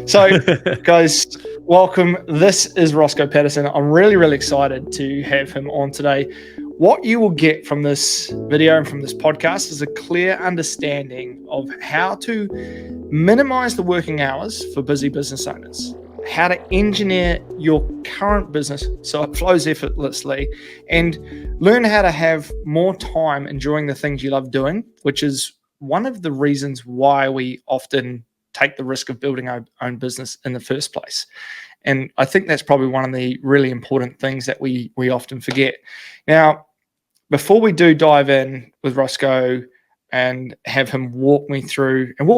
So, guys, welcome. This is Roscoe Patterson. I'm really excited to have him on today. What you will get from this video and from this podcast is a clear understanding of how to minimize the working hours for busy business owners, how to engineer your current business so it flows effortlessly, and learn how to have more time enjoying the things you love doing, which is one of the reasons why we often take the risk of building our own business in the first place. And I think that's probably one of the really important things that we often forget. Now, before we do dive in with Roscoe and have him walk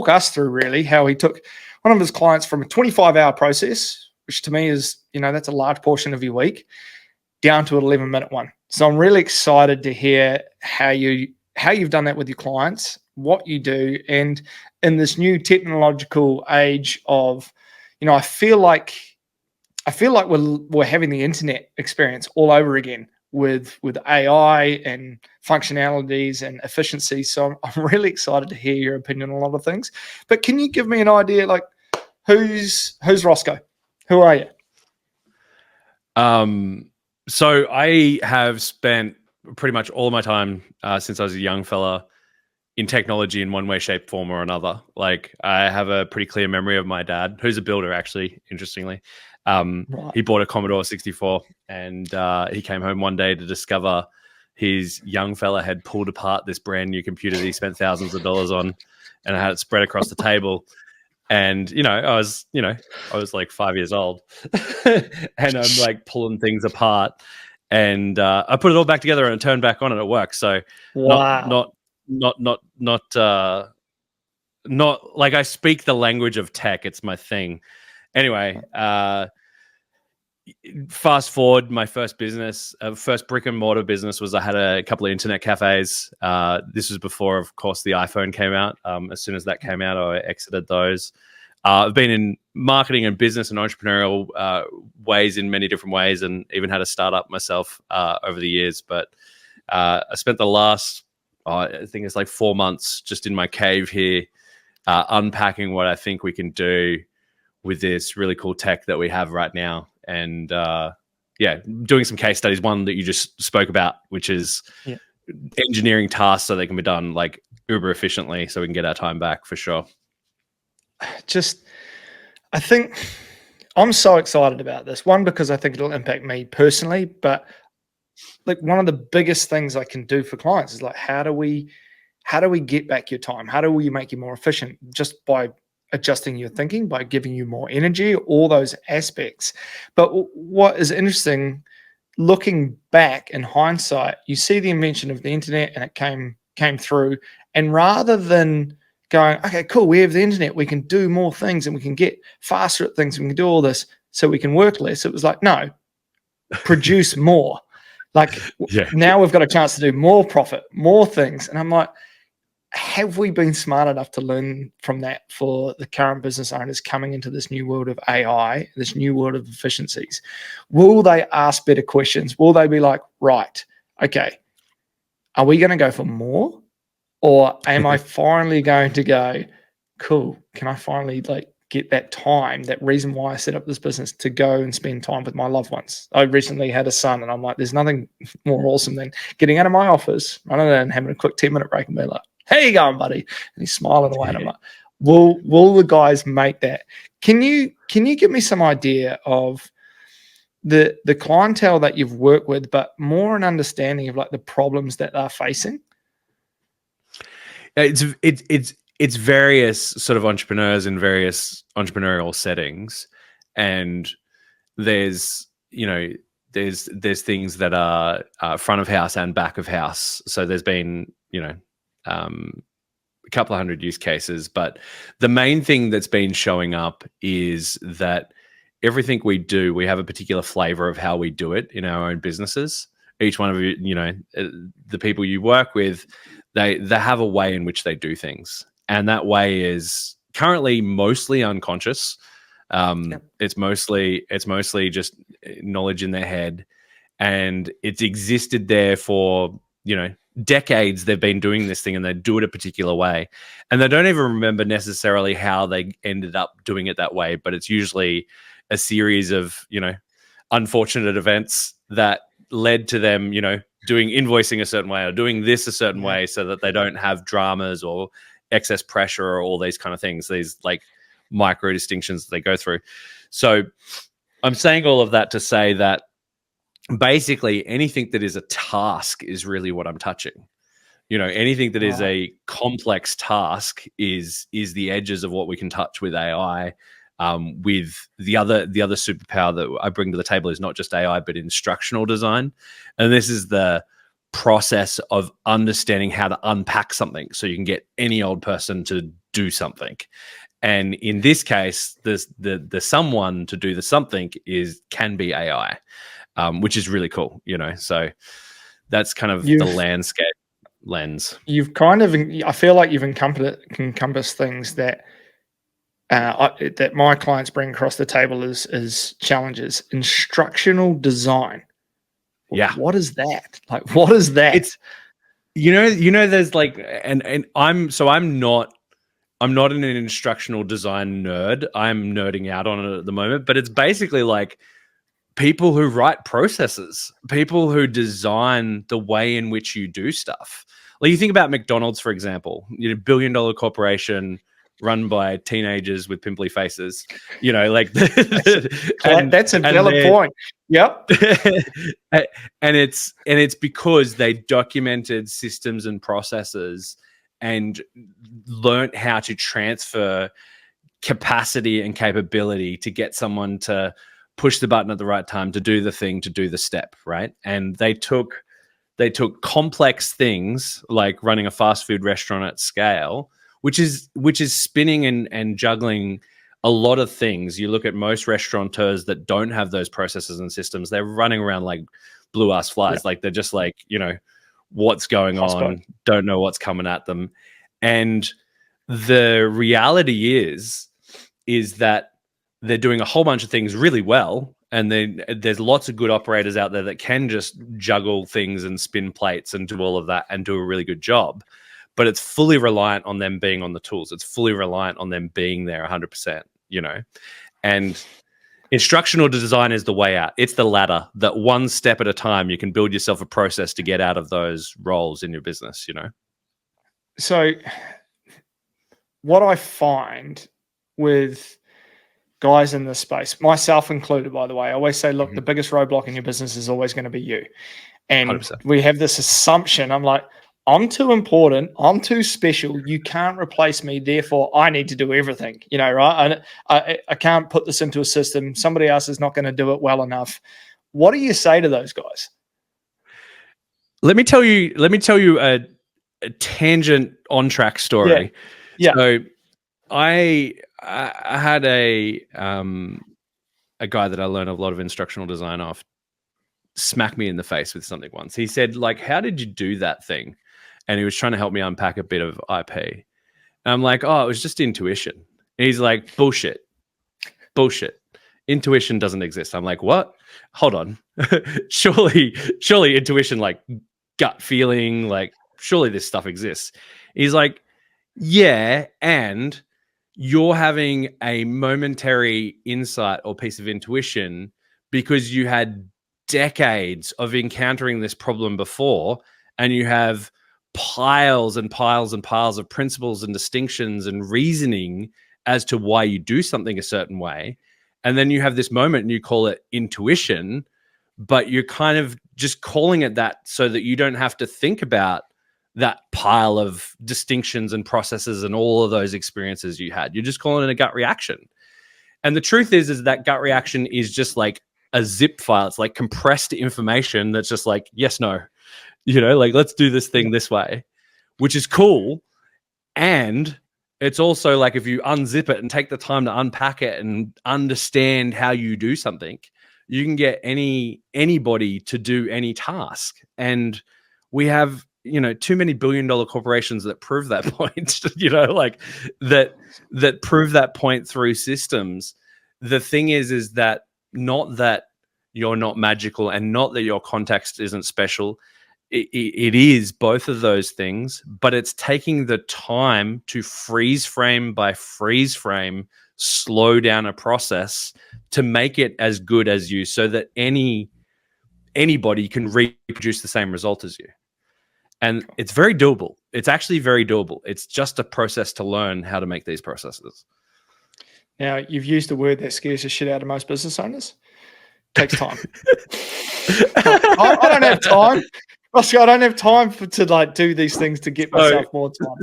us through really how he took one of his clients from a 25-hour process, which to me is, that's a large portion of your week, down to an 11-minute one. So I'm really excited to hear how you've done that with your clients, what you do, and in this new technological age of, I feel like we're having the internet experience all over again with AI and functionalities and efficiency. So I'm really excited to hear your opinion on a lot of things. But can you give me an idea, like who's Roscoe? Who are you? So I have spent pretty much all of my time since I was a young fella in technology in one way, shape, form, or another. Like, I have a pretty clear memory of my dad, who's a builder, actually, interestingly. Right. He bought a Commodore 64, and he came home one day to discover his young fella had pulled apart this brand new computer that he spent thousands of dollars on, and had it spread across the table. And, I was like 5 years old, and I'm like pulling things apart, and I put it all back together and it turned back on and it works. So wow. Not like I speak the language of tech. It's my thing. Anyway, fast forward, my first business, first brick and mortar business was I had a couple of internet cafes. This was before, of course, the iPhone came out. As soon as that came out, I exited those. I've been in marketing and business and entrepreneurial ways in many different ways, and even had a startup myself over the years. But I spent the last, I think it's like 4 months just in my cave here, unpacking what I think we can do with this really cool tech that we have right now. And doing some case studies, one that you just spoke about, which is engineering tasks so they can be done like uber efficiently so we can get our time back for sure. I think I'm so excited about this. One, because I think it'll impact me personally, but like one of the biggest things I can do for clients is like, how do we get back your time? How do we make you more efficient? Just by adjusting your thinking, by giving you more energy, all those aspects. But what is interesting, looking back in hindsight, you see the invention of the internet and it came through, and rather than going, okay, cool, we have the internet, we can do more things and we can get faster at things, and we can do all this so we can work less. It was like, no, produce more. Like now we've got a chance to do more profit, more things. And I'm like, have we been smart enough to learn from that for the current business owners coming into this new world of AI, this new world of efficiencies? Will they ask better questions? Will they be like, right, okay, are we going to go for more? Or am I finally going to go, cool, can I finally get that time, that reason why I set up this business, to go and spend time with my loved ones? I recently had a son, and I'm like, there's nothing more awesome than getting out of my office, running in and having a quick 10-minute break and being like, how you going, buddy? And he's smiling away. And I'm like, will the guys make that? Can you give me some idea of the clientele that you've worked with, but more an understanding of like the problems that they're facing? It's various sort of entrepreneurs in various entrepreneurial settings, and there's things that are front of house and back of house. So there's been a couple of hundred use cases, but the main thing that's been showing up is that everything we do, we have a particular flavor of how we do it in our own businesses. Each one of you, the people you work with, they have a way in which they do things, and that way is currently mostly unconscious. It's mostly just knowledge in their head, and it's existed there for decades they've been doing this thing and they do it a particular way, and they don't even remember necessarily how they ended up doing it that way, but it's usually a series of, unfortunate events that led to them, doing invoicing a certain way or doing this a certain way, so that they don't have dramas or excess pressure or all these kind of things, these like micro distinctions that they go through. So I'm saying all of that to say that basically anything that is a task is really what I'm touching. Anything that is a complex task is the edges of what we can touch with AI. With the other superpower that I bring to the table is not just AI, but instructional design. And this is the process of understanding how to unpack something so you can get any old person to do something. And in this case, the someone to do the something can be AI, which is really cool, So that's kind of the landscape lens. You've kind of, I feel like you've encompassed things that that my clients bring across the table as challenges. Instructional design. Yeah. What is that? Like, what is that? It's, there's like, and I'm not an instructional design nerd. I'm nerding out on it at the moment, but it's basically like people who write processes, people who design the way in which you do stuff. Like you think about McDonald's, for example, billion-dollar corporation run by teenagers with pimply faces, like that's a valid point. Yep. and it's because they documented systems and processes and learned how to transfer capacity and capability to get someone to push the button at the right time, to do the thing, to do the step, right? And they took complex things like running a fast food restaurant at scale, which is spinning and juggling a lot of things. You look at most restaurateurs that don't have those processes and systems, they're running around like blue ass flies. Like they're just like, what's going on, don't know what's coming at them. And the reality is that they're doing a whole bunch of things really well. And then there's lots of good operators out there that can just juggle things and spin plates and do all of that and do a really good job. But it's fully reliant on them being on the tools. It's fully reliant on them being there 100%, And instructional design is the way out. It's the ladder that one step at a time you can build yourself a process to get out of those roles in your business, So what I find with guys in this space, myself included, by the way, I always say, look, the biggest roadblock in your business is always going to be you. And 100%. We have this assumption. I'm like, I'm too important. I'm too special. You can't replace me. Therefore, I need to do everything, right? I can't put this into a system. Somebody else is not going to do it well enough. What do you say to those guys? Let me tell you a tangent on track story. Yeah. So I had a guy that I learned a lot of instructional design off smack me in the face with something once. He said, like, how did you do that thing? And he was trying to help me unpack a bit of IP. And I'm like, oh, it was just intuition. And he's like, bullshit. Intuition doesn't exist. I'm like, what? Hold on. surely intuition, like gut feeling, like surely this stuff exists. He's like, yeah, and you're having a momentary insight or piece of intuition because you had decades of encountering this problem before, and you have piles and piles and piles of principles and distinctions and reasoning as to why you do something a certain way. And then you have this moment and you call it intuition, but you're kind of just calling it that so that you don't have to think about that pile of distinctions and processes and all of those experiences you had. You're just calling it a gut reaction. And the truth is that gut reaction is just like a zip file. It's like compressed information that's just like, yes, no, like let's do this thing this way, which is cool. And it's also like, if you unzip it and take the time to unpack it and understand how you do something, you can get anybody to do any task. And we have, too many billion-dollar corporations that prove that point, like that prove that point through systems. The thing is that not that you're not magical and not that your context isn't special. it is both of those things, but it's taking the time to freeze frame by freeze frame, slow down a process to make it as good as you, so that anybody can reproduce the same result as you. And it's very doable. It's actually very doable. It's just a process to learn how to make these processes. Now, you've used a word that scares the shit out of most business owners. Takes time. I don't have time. Roscoe, I don't have time to like do these things to get myself more time.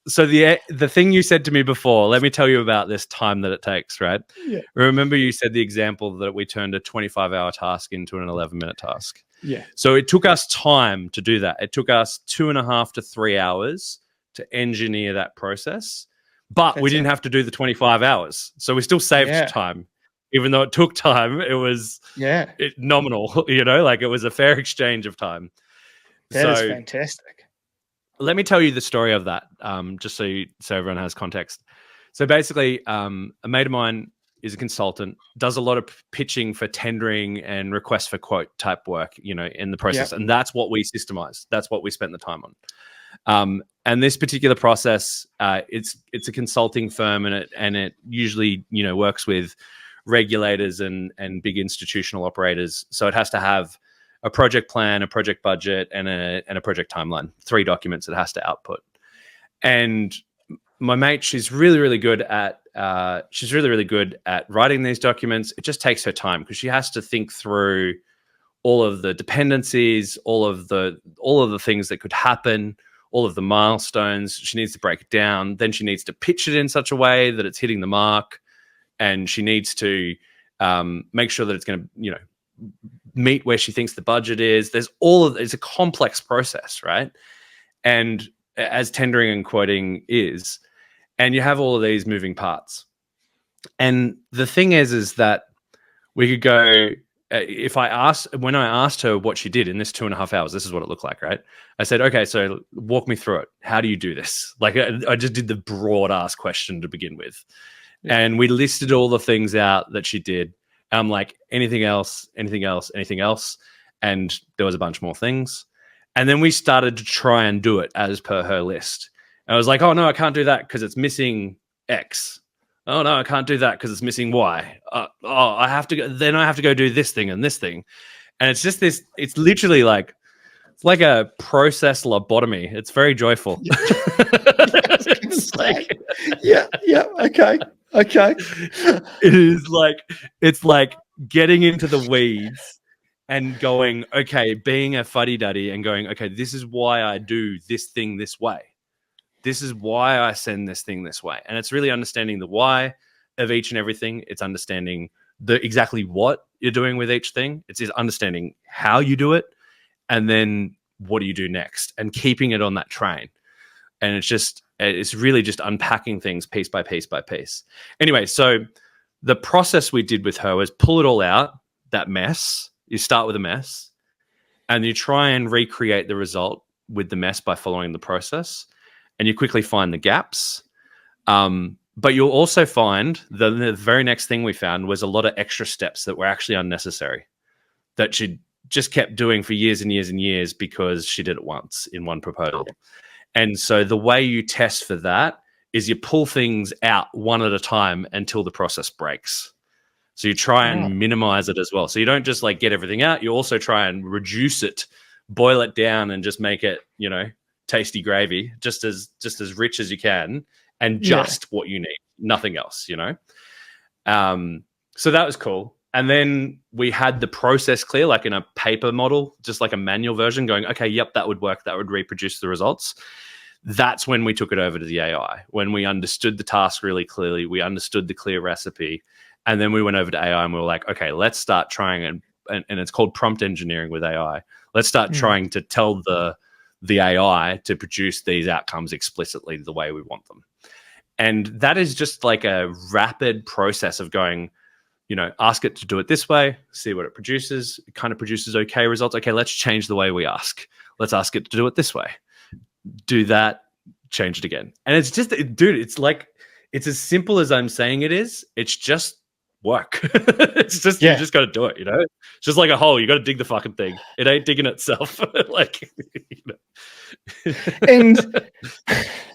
So the thing you said to me before, let me tell you about this time that it takes, right? Yeah. Remember you said the example that we turned a 25-hour task into an 11-minute task. Yeah. So it took us time to do that. It took us 2.5 to 3 hours to engineer that process, but we didn't have to do the 25 hours. So we still saved time. Even though it took time, it was nominal, like it was a fair exchange of time. That is fantastic. Let me tell you the story of that, just so everyone has context. So basically, a mate of mine is a consultant, does a lot of pitching for tendering and request for quote type work, in the process. And that's what we systemized. That's what we spent the time on. And this particular process, it's a consulting firm, and it usually, works with regulators and big institutional operators. So it has to have a project plan, a project budget, and a project timeline. 3 documents it has to output. And my mate, she's really, really good at writing these documents. It just takes her time because she has to think through all of the dependencies, all of the things that could happen, all of the milestones. She needs to break it down. Then she needs to pitch it in such a way that it's hitting the mark. And she needs to make sure that it's going to, meet where she thinks the budget is. It's a complex process, right? And as tendering and quoting is, and you have all of these moving parts. And the thing is that we could go, when I asked her what she did in this 2.5 hours, this is what it looked like, right? I said, okay, so walk me through it. How do you do this? Like I just did the broad ass question to begin with. And we listed all the things out that she did. And I'm like, anything else, anything else, anything else? And there was a bunch more things. And then we started to try and do it as per her list. And I was like, oh, no, I can't do that because it's missing X. Oh, no, I can't do that because it's missing Y. I have to go do this thing and this thing. And it's just this, it's literally like, it's like a process lobotomy. It's very joyful. It's like, okay. It's like getting into the weeds and going, okay, being a fuddy-duddy and going, okay, this is why I do this thing this way. This is why I send this thing this way. And it's really understanding the why of each and everything. It's understanding exactly what you're doing with each thing. It's understanding how you do it. And then what do you do next? And keeping it on that train. And it's really just unpacking things piece by piece by piece. Anyway, so the process we did with her was pull it all out, that mess. You start with a mess and you try and recreate the result with the mess by following the process. And you quickly find the gaps. But you'll also find the very next thing we found was a lot of extra steps that were actually unnecessary, that she just kept doing for years and years and years because she did it once in one proposal. And so the way you test for that is you pull things out one at a time until the process breaks. So you try and minimize it as well. So you don't just like get everything out. You also try and reduce it, boil it down, and just make it, tasty gravy, just as rich as you can, and just what you need, nothing else, So that was cool. And then we had the process clear, like in a paper model, just like a manual version going, okay, yep, that would work. That would reproduce the results. That's when we took it over to the AI, when we understood the task really clearly. We understood the clear recipe. And then we went over to AI and we were like, okay, let's start trying. And it's called prompt engineering with AI. Let's start trying to tell the AI to produce these outcomes explicitly the way we want them. And that is just like a rapid process of going, ask it to do it this way, see what it produces. It kind of produces okay results. Okay, let's change the way we ask. Let's ask it to do it this way. Do that, change it again. And it's just, dude, it's like, it's as simple as I'm saying it is. It's just work. It's just you just got to do it. It's just like a hole. You got to dig the fucking thing. It ain't digging itself. Like, And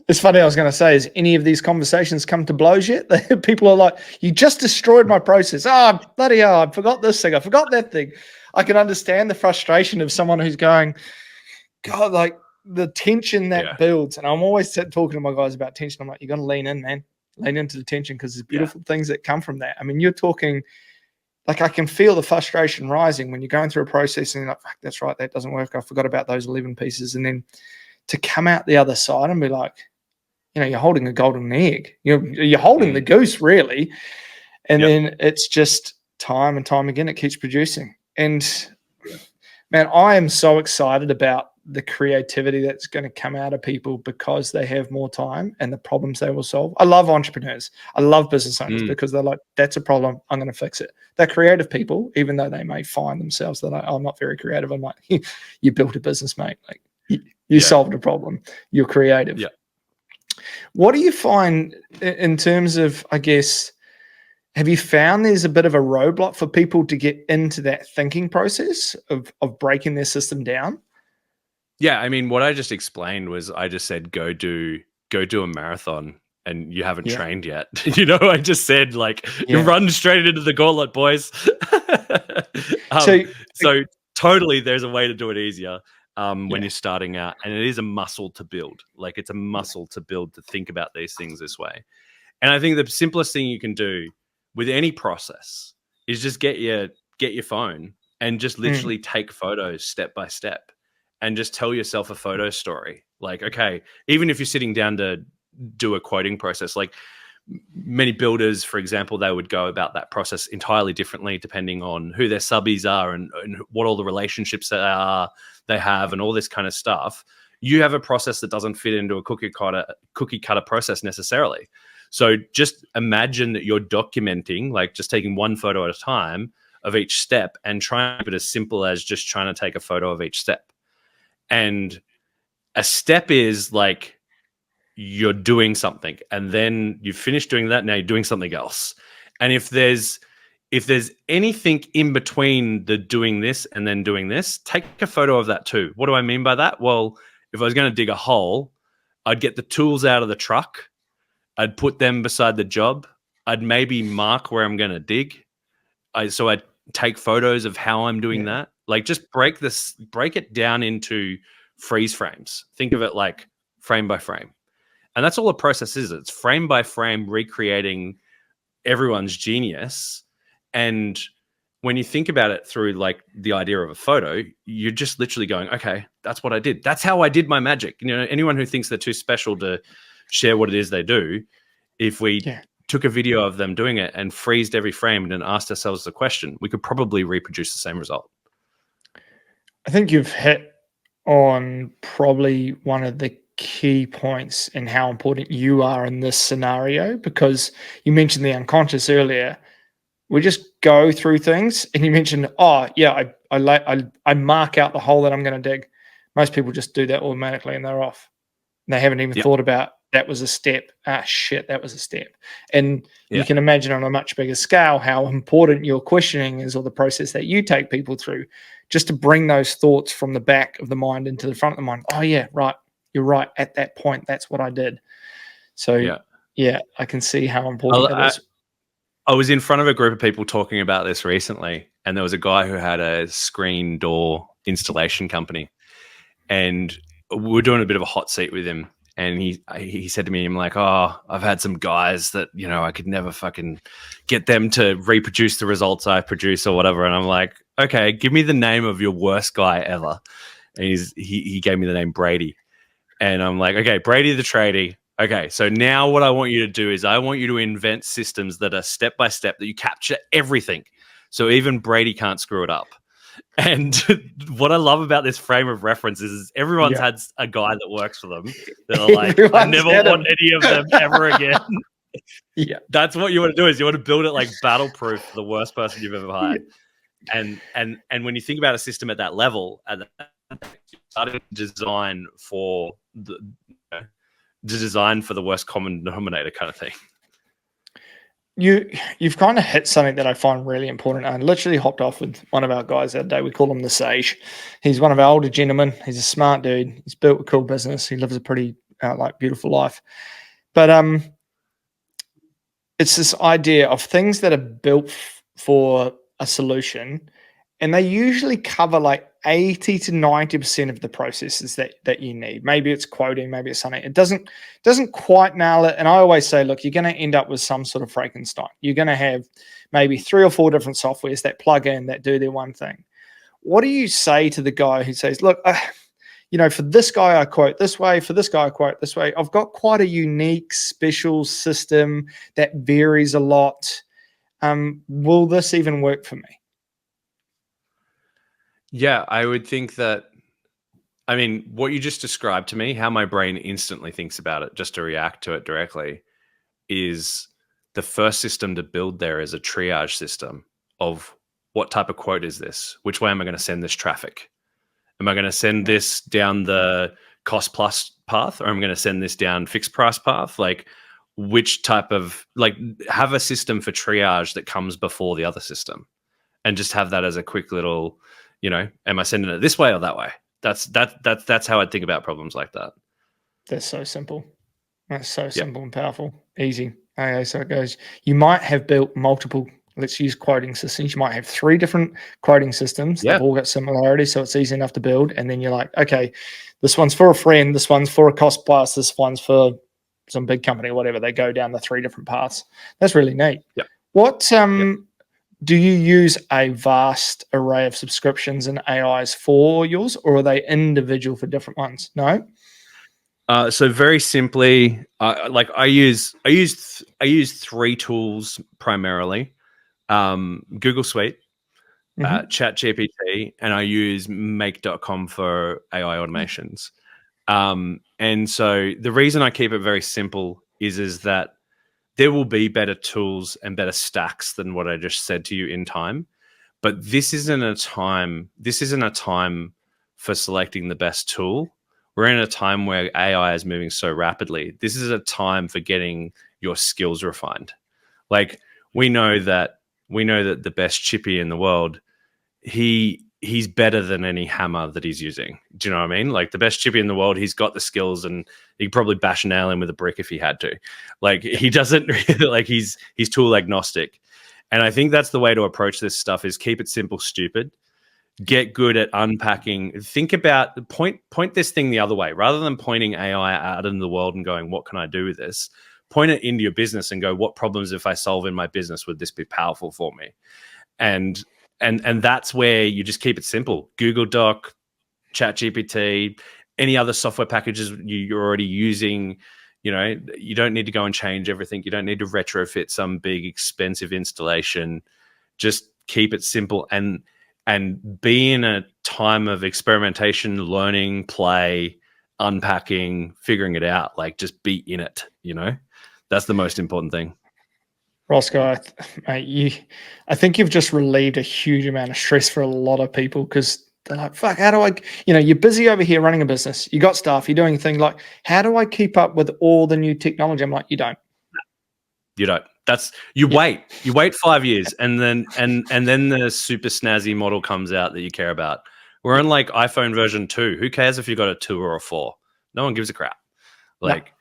it's funny. I was going to say, has any of these conversations come to blows yet? People are like, "You just destroyed my process." Oh, bloody hell! I forgot this thing. I forgot that thing. I can understand the frustration of someone who's going, God, like the tension that builds. And I'm always talking to my guys about tension. I'm like, you're going to lean in, man. Lean into the tension because there's beautiful things that come from that. I mean, you're talking, like, I can feel the frustration rising when you're going through a process and you're like, fuck, that's right, that doesn't work. I forgot about those 11 pieces. And then to come out the other side and be like, you're holding a golden egg. You're holding the goose, really. And then it's just time and time again, it keeps producing. And man, I am so excited about the creativity that's going to come out of people because they have more time and the problems they will solve. I love entrepreneurs. I love business owners because they're like, that's a problem. I'm going to fix it. They're creative people, even though they may find themselves that I'm not very creative. I'm like, you built a business, mate. Like you solved a problem. You're creative. Yeah. What do you find in terms of, I guess, have you found there's a bit of a roadblock for people to get into that thinking process of breaking their system down? Yeah, I mean, what I just explained was I just said go do a marathon and you haven't trained yet. I just said like you run straight into the gauntlet, boys. So totally there's a way to do it easier when you're starting out, and it is a muscle to build. Like it's a muscle to build to think about these things this way. And I think the simplest thing you can do with any process is just get your phone and just literally take photos step by step and just tell yourself a photo story. Like, okay, even if you're sitting down to do a quoting process, like many builders, for example, they would go about that process entirely differently depending on who their subbies are and what all the relationships they have and all this kind of stuff. You have a process that doesn't fit into a cookie cutter process necessarily. So just imagine that you're documenting, like just taking one photo at a time of each step and trying to keep it as simple as just trying to take a photo of each step. And a step is like you're doing something and then you finish doing that, now you're doing something else. And if there's anything in between the doing this and then doing this, take a photo of that too. What do I mean by that? Well, if I was going to dig a hole, I'd get the tools out of the truck. I'd put them beside the job. I'd maybe mark where I'm going to dig. So I'd take photos of how I'm doing that. Like just break it down into freeze frames. Think of it like frame by frame. And that's all a process is. It's frame by frame recreating everyone's genius. And when you think about it through like the idea of a photo, you're just literally going, okay, that's what I did. That's how I did my magic. Anyone who thinks they're too special to share what it is they do, if we took a video of them doing it and freezed every frame and then asked ourselves the question, we could probably reproduce the same result. I think you've hit on probably one of the key points in how important you are in this scenario, because you mentioned the unconscious earlier. We just go through things, and you mentioned, I mark out the hole that I'm going to dig. Most people just do that automatically and they're off. And they haven't even thought about that was a step. That was a step. And you can imagine on a much bigger scale how important your questioning is, or the process that you take people through, just to bring those thoughts from the back of the mind into the front of the mind. Oh yeah, right. You're right. At that point, that's what I did. So I can see how important it is. I was in front of a group of people talking about this recently, and there was a guy who had a screen door installation company, and we were doing a bit of a hot seat with him. And he said to me, I'm like, oh, I've had some guys that, I could never fucking get them to reproduce the results I produce or whatever. And I'm like, okay, give me the name of your worst guy ever. And he gave me the name Brady. And I'm like, okay, Brady the tradie. Okay, so now what I want you to do is I want you to invent systems that are step by step, that you capture everything. So even Brady can't screw it up. And what I love about this frame of reference is everyone's had a guy that works for them that are like, I never want any of them ever again. That's what you want to do, is you want to build it like battle-proof for the worst person you've ever hired. And when you think about a system at that level, you're starting to design for the worst common denominator kind of thing. you've kind of hit something that I find really important. I literally hopped off with one of our guys the other day. We call him the Sage. He's one of our older gentlemen. He's a smart dude. He's built a cool business. He lives a pretty beautiful life. But it's this idea of things that are built for a solution, and they usually cover like 80 to 90% of the processes that you need. Maybe it's quoting, maybe it's something. It doesn't quite nail it. And I always say, look, you're going to end up with some sort of Frankenstein. You're going to have maybe 3 or 4 different softwares that plug in that do their one thing. What do you say to the guy who says, look, for this guy I quote this way, for this guy I quote this way. I've got quite a unique, special system that varies a lot. Will this even work for me? Yeah, I would think that, I mean, what you just described to me, how my brain instantly thinks about it just to react to it directly, is the first system to build there is a triage system of what type of quote is this? Which way am I going to send this traffic? Am I going to send this down the cost plus path, or am I going to send this down fixed price path? Like, which type of, like, have a system for triage that comes before the other system, and just have that as a quick little, am I sending it this way or that way? That's how I'd think about problems like that. That's so simple. That's so simple and powerful. Easy. Okay, so it goes, you might have built multiple, let's use quoting systems. You might have 3 different quoting systems. They've all got similarities, so it's easy enough to build. And then you're like, okay, this one's for a friend, this one's for a cost plus, this one's for some big company or whatever. They go down the 3 different paths. That's really neat. Yep. What do you use a vast array of subscriptions and AIs for yours, or are they individual for different ones? No. So very simply, I use 3 tools primarily: Google Suite, ChatGPT, and I use Make.com for AI automations. And so the reason I keep it very simple is that there will be better tools and better stacks than what I just said to you in time. But this isn't a time for selecting the best tool. We're in a time where AI is moving so rapidly. This is a time for getting your skills refined. Like, we know that the best chippy in the world, he's better than any hammer that he's using. Do you know what I mean? Like, the best chippy in the world, he's got the skills, and he could probably bash a nail in with a brick if he had to. Like, he doesn't like, he's tool agnostic. And I think that's the way to approach this stuff, is keep it simple, stupid. Get good at unpacking. Think about, point this thing the other way. Rather than pointing AI out in the world and going, what can I do with this? Point it into your business and go, what problems, if I solve in my business, would this be powerful for me? And that's where you just keep it simple. Google Doc, ChatGPT, any other software packages you're already using. You don't need to go and change everything. You don't need to retrofit some big expensive installation. Just keep it simple and be in a time of experimentation, learning, play, unpacking, figuring it out. Like, just be in it. That's the most important thing. Roscoe, I think you've just relieved a huge amount of stress for a lot of people, because they're like, fuck, how do I, you're busy over here running a business. You got staff, you're doing things like, how do I keep up with all the new technology? I'm like, you don't. Wait 5 years, and then the super snazzy model comes out that you care about. We're on like iPhone version 2. Who cares if you got a 2 or a 4? No one gives a crap. Like,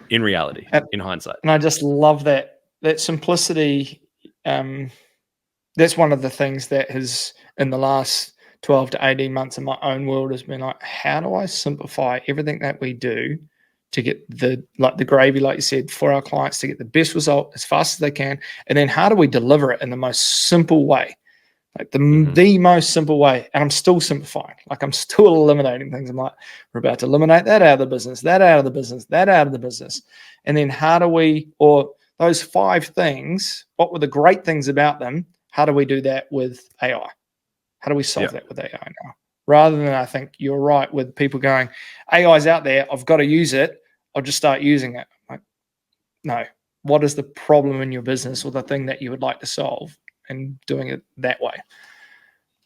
in reality, in hindsight. And I just love that simplicity. That's one of the things that has, in the last 12 to 18 months in my own world, has been like, how do I simplify everything that we do to get the gravy, like you said, for our clients, to get the best result as fast as they can? And then how do we deliver it in the most simple way? Like the most simple way. And I'm still simplifying. Like, I'm still eliminating things. I'm like, we're about to eliminate that out of the business, that out of the business, that out of the business. And then how do we, or those 5 things, what were the great things about them? How do we do that with AI? How do we solve that with AI now? Rather than, I think you're right, with people going, AI's out there, I've got to use it, I'll just start using it. Like, no. What is the problem in your business, or the thing that you would like to solve, and doing it that way?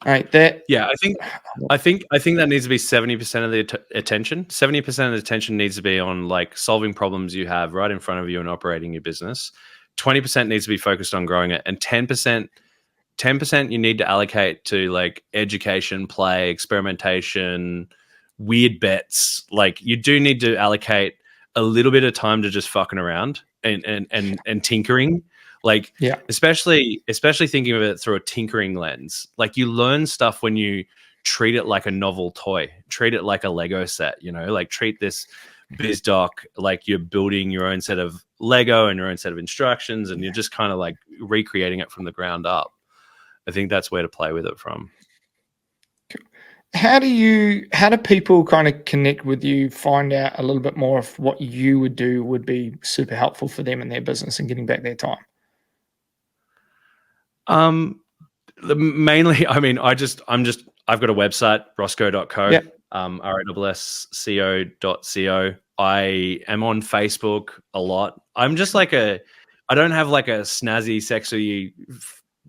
Right. I think that needs to be 70% of the attention. 70% of the attention needs to be on, like, solving problems you have right in front of you and operating your business. 20% needs to be focused on growing it, and 10% you need to allocate to like education, play, experimentation, weird bets. Like you do need to allocate a little bit of time to just fucking around and tinkering. Like, Yeah. especially thinking of it through a tinkering lens. Like you learn stuff when you treat it like a novel toy, treat it like a Lego set, you know, like treat this BizDoc like you're building your own set of Lego and your own set of instructions, and you're just kind of like recreating it from the ground up. I think that's where to play with it from. How do people kind of connect with you, find out a little bit more of what you would do would be super helpful for them in their business and getting back their time? Mainly, I mean, I've got a website, roscoe.co, Yep. rassco.co. I am on Facebook a lot. I'm just like I don't have like a snazzy, sexy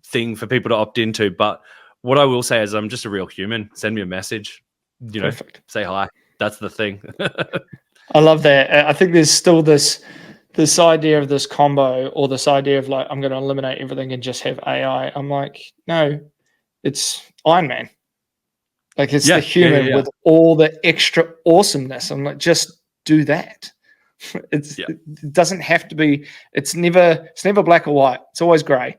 thing for people to opt into, but what I will say is I'm just a real human. Send me a message, you know, Perfect. say hi. That's the thing. I love that. I think there's still this idea of this combo, or this idea of like, I'm going to eliminate everything and just have AI. I'm like, no, it's Iron Man. Like it's the human with all the extra awesomeness. I'm like, just do that. It doesn't have to be. It's never black or white. It's always grey.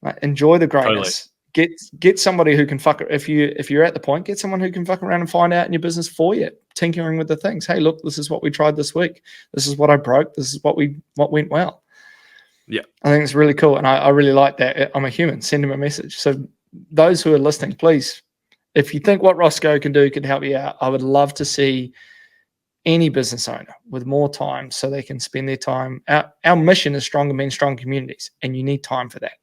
Like, enjoy the greyness. Totally. Get somebody who can fuck. If you're at the point, get someone who can fuck around and find out in your business for you, tinkering with the things. Hey, look, this is what we tried this week. This is what I broke. This is what went well. Yeah, I think it's really cool, and I really like that. I'm a human. Send them a message. So those who are listening, please, if you think what Roscoe can do can help you out, I would love to see any business owner with more time so they can spend their time. Our mission is stronger men, strong communities, and you need time for that.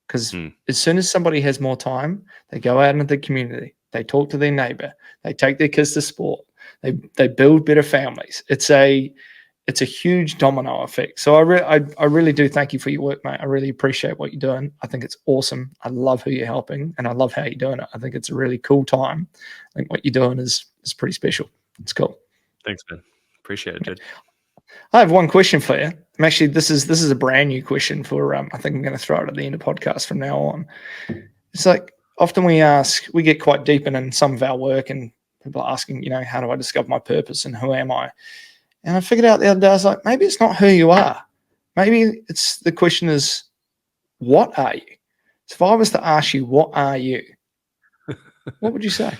Because as soon as somebody has more time, they go out into the community, they talk to their neighbor, they take their kids to sport, they build better families. It's a huge domino effect. So I really do thank you for your work, mate. I really appreciate what you're doing. I think it's awesome. I love who you're helping, and I love how you're doing it. I think it's a really cool time. I think what you're doing is pretty special. It's cool. Thanks, man. Appreciate it, dude. I have one question for you. Actually, this is a brand new question for I think I'm going to throw it at the end of the podcast from now on. It's like often we get quite deep in some of our work, and people are asking, you know, how do I discover my purpose and who am I? And I figured out the other day, I was like, maybe it's not who you are. Maybe the question is, what are you? So if I was to ask you, what are you? What would you say?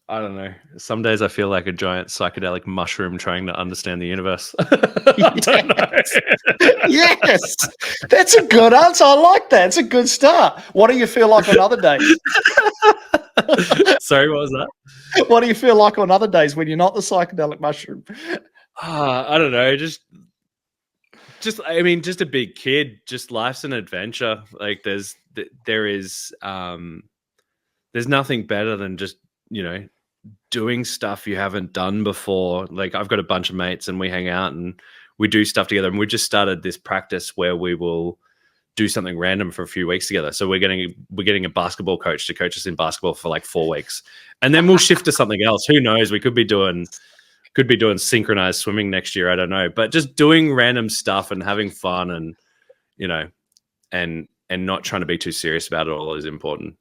I don't know. Some days I feel like a giant psychedelic mushroom trying to understand the universe. I don't know. Yes, that's a good answer. I like that. It's a good start. What do you feel like on other days? Sorry, what was that? What do you feel like on other days when you're not the psychedelic mushroom? I don't know. Just I mean, just a big kid. Just life's an adventure. Like there's nothing better than just, you know, doing stuff you haven't done before. Like I've got a bunch of mates and we hang out and we do stuff together, and we just started this practice where we will do something random for a few weeks together. So we're getting a basketball coach to coach us in basketball for like 4 weeks, and then we'll shift to something else. Who knows? We could be doing synchronized swimming next year. I don't know, but just doing random stuff and having fun, and you know, and not trying to be too serious about it all is important.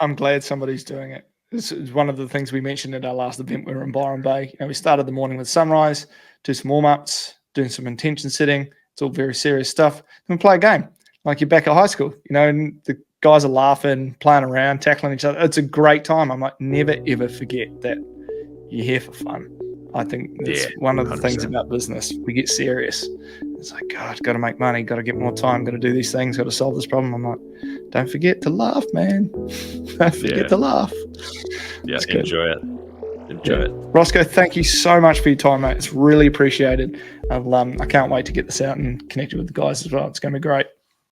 I'm glad somebody's doing it. This is one of the things we mentioned at our last event. We were in Byron Bay. You know, we started the morning with sunrise, do some warm-ups, doing some intention setting. It's all very serious stuff. Then we play a game like you're back at high school, you know, and the guys are laughing, playing around, tackling each other. It's a great time. I'm like, never, ever forget that you're here for fun. I think that's one of the 100%. Things about business. We get serious. It's like, God, got to make money, got to get more time, got to do these things, got to solve this problem. I'm like, don't forget to laugh, man. Don't forget to laugh. Yeah, enjoy it. Enjoy it. Roscoe, thank you so much for your time, mate. It's really appreciated. I can't wait to get this out and connect with the guys as well. It's going to be great.